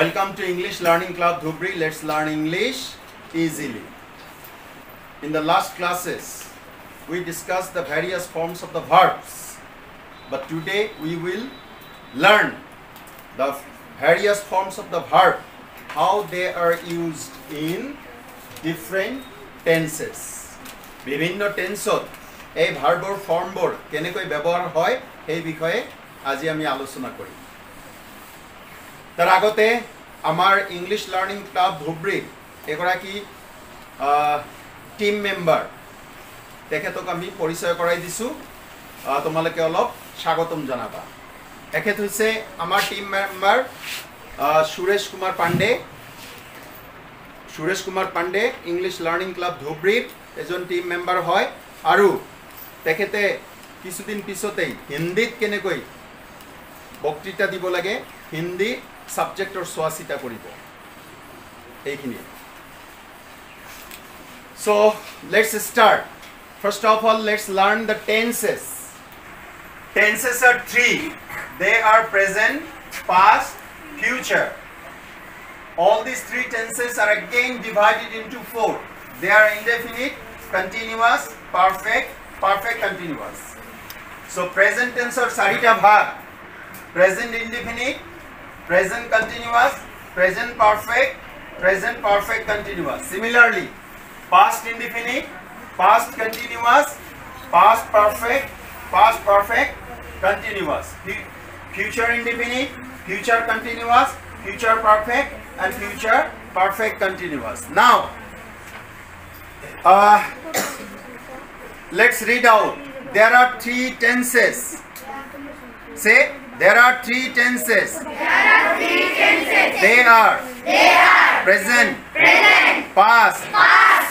Welcome to English Learning Club Dhubri. Let's learn English easily. In the last classes, we discussed the various forms of the verbs. But today we will learn the various forms of the verb, how they are used in different tenses. বিভিন্ন টেন্সত এই ভার্বৰ ফৰ্মবোৰ কেনেকৈ ব্যৱহাৰ হয় এই বিষয়ে আজি আমি আলোচনা কৰিম। তাৰ আগতে আমাৰ ইংলিছ লাৰ্নিং ক্লাব ধুবৰী এগৰাকী টিম মেম্বাৰ তেখেতক আমি পৰিচয় কৰাই দিছোঁ। তোমালোকে অলপ স্বাগতম জনাবা। তেখেত হৈছে আমাৰ টিম মেম্বাৰ সুৰেশ কুমাৰ পাণ্ডে। সুৰেশ কুমাৰ পাণ্ডে ইংলিছ লাৰ্নিং ক্লাব ধুবৰীৰ এজন টিম মেম্বাৰ হয় আৰু তেখেতে কিছুদিন পিছতেই হিন্দীত কেনেকৈ বক্তৃতা দিব লাগে হিন্দী সাবজেক্টৰ চোৱাচিতা কৰিব এইখিনি। So let's start. First of all, let's learn the tenses. Tenses are three. They are present, past, future. All these three tenses are again divided into four. They are indefinite, continuous, perfect, perfect continuous. So present tense or sarita bhag. Present indefinite, present continuous, present perfect continuous. Similarly, past indefinite, past continuous, past perfect continuous. Future indefinite, future continuous, future perfect and future perfect continuous. Now let's read out. There are three tenses. Say, there are three tenses. There are three tenses. They are present, past,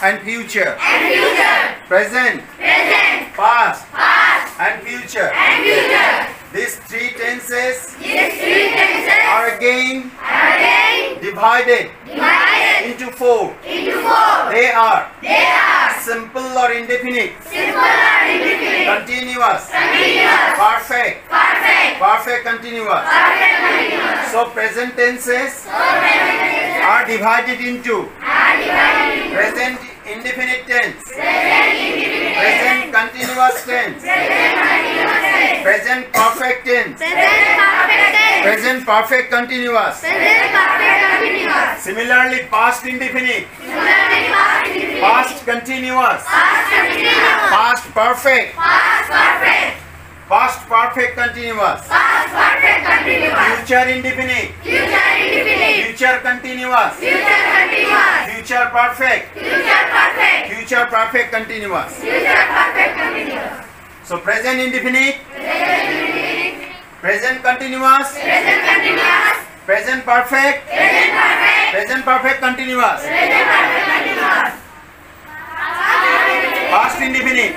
and future. Present, past, and future. These three tenses are again divided into four. They are simple or indefinite, continuous, perfect continuous. So present tenses are divided into present indefinite tense, present continuous tense, present perfect tense, present perfect continuous. Similarly, past indefinite, past continuous, past perfect continuous, future indefinite, future continuous, future perfect continuous. So present indefinite, present continuous, present perfect continuous, past indefinite,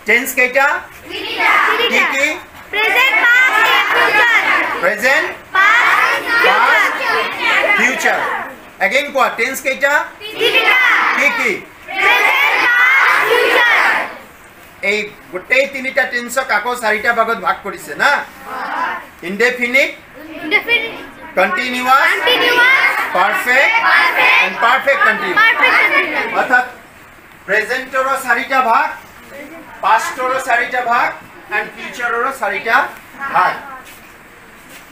tense keita kiki present past future again kwa tense keita kiki এই গোটেই তিনিটা টেন্সক আকৌ চাৰিটা ভাগত ভাগ কৰিছে না indefinite continuous perfect and perfect continuous অর্থাৎ প্রেজেন্টৰ চাৰিটা ভাগ পাস্টৰ চাৰিটা ভাগ এন্ড ফিউচাৰৰ চাৰিটা ভাগ।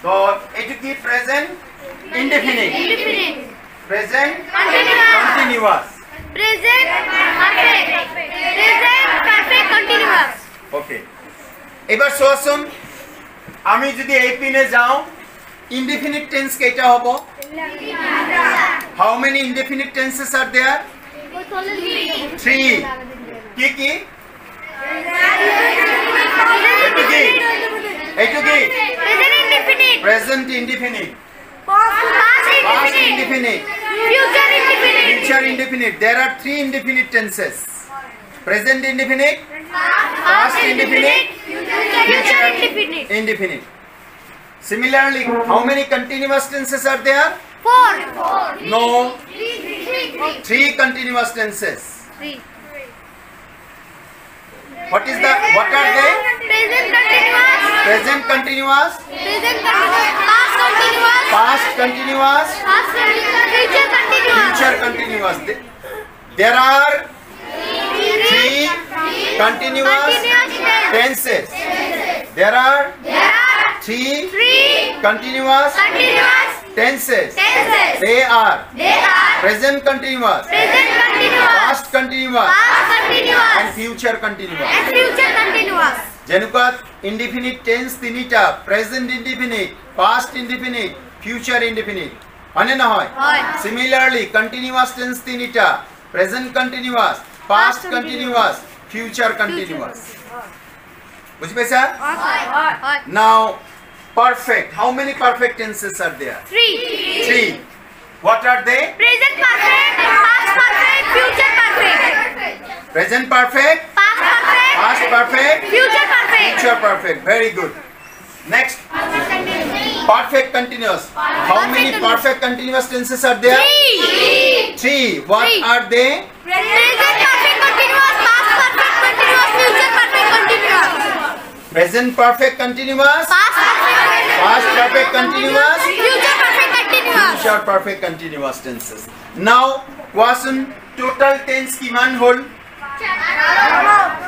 তো এটো কি present indefinite, present continuous, present perfect continuous. ওকে এবার সোসুন আমি যদি এই পিনে যাও ইনডেফিনিট টেন্স কেটা হবে? How many indefinite tenses are there? Three. কি কি? Present indefinite, past indefinite, future indefinite. There are three indefinite tenses. Present indefinite, past indefinite, future indefinite. Similarly, how many continuous tenses are there? 4. No. 3. 3 continuous tenses. 3. What are they? Present continuous. Present continuous, Present continuous. Past continuous. past continuous, Past continuous. Future continuous. future continuous. There are 3 continuous tenses. There are 3 continuous tenses. They are present continuous, Present continuous. past continuous, Past continuous. and future continuous. And future continuous. যেনুকাত indefinite tense তিনিটা, present indefinite, past indefinite, future indefinite. হয়নে নহয়? হয়। Similarly, continuous tense তিনিটা, present continuous, past continuous, future continuous. বুঝি পাইছা? হয়। Now, perfect. How many perfect tenses are there? 3. 3. What are they? Present perfect. Past perfect. Future perfect. Present perfect, Past perfect. past perfect, Future perfect. future perfect. Very good. Next, perfect continuous. How many perfect continuous tenses are there? 3. What 3. are they? Present perfect continuous. Past perfect continuous. Future perfect continuous. Present perfect continuous, Past perfect. past perfect continuous, Future perfect continuous. future perfect continuous tenses. Now, question total tense kiman hol?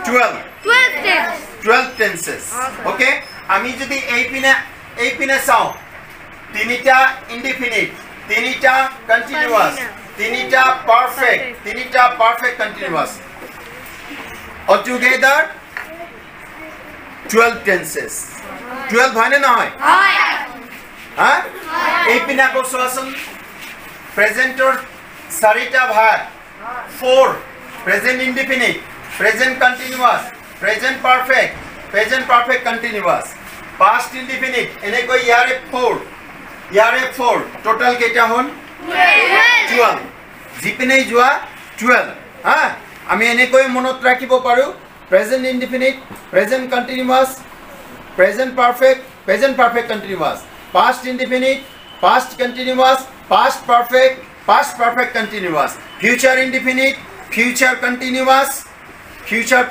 12. 12 tense. 12 tenses. Okay? আমি যদি এই পিনে চাও, তিনিটা indefinite, তিনিটা continuous, তিনিটা perfect, তিনিটা perfect continuous. Altogether 12 tenses. 12 হয় না নহয়? হয়। হ্যাঁ? এই পিনে আকৌ চোৱাচোন, প্ৰেজেন্টৰ 4টা ভাগ, 4 present indefinite, present continuous, present perfect continuous, past indefinite, এনেকৈ ইয়াৰে 4, total কেইটা হল? 12. জিপিনে যোৱা 12. হ্যাঁ? আমি এনেকৈ মনত ৰাখিব পাৰো, present indefinite, present continuous, present perfect continuous, past indefinite, past continuous, past perfect continuous, future indefinite, future continuous, future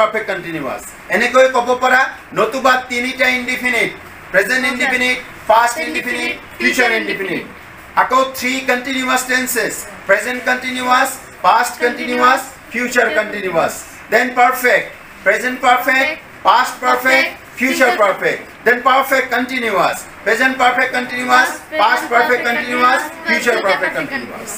perfect continuous. এনেকৈ ক'ব পাৰা, নতুবা তিনিটা indefinite, present indefinite, past indefinite, future indefinite. আকৌ 3 continuous tenses, present continuous, past continuous, future continuous. Then perfect, present perfect, past perfect, future perfect. Then perfect continuous, present perfect continuous, past perfect continuous, future perfect continuous.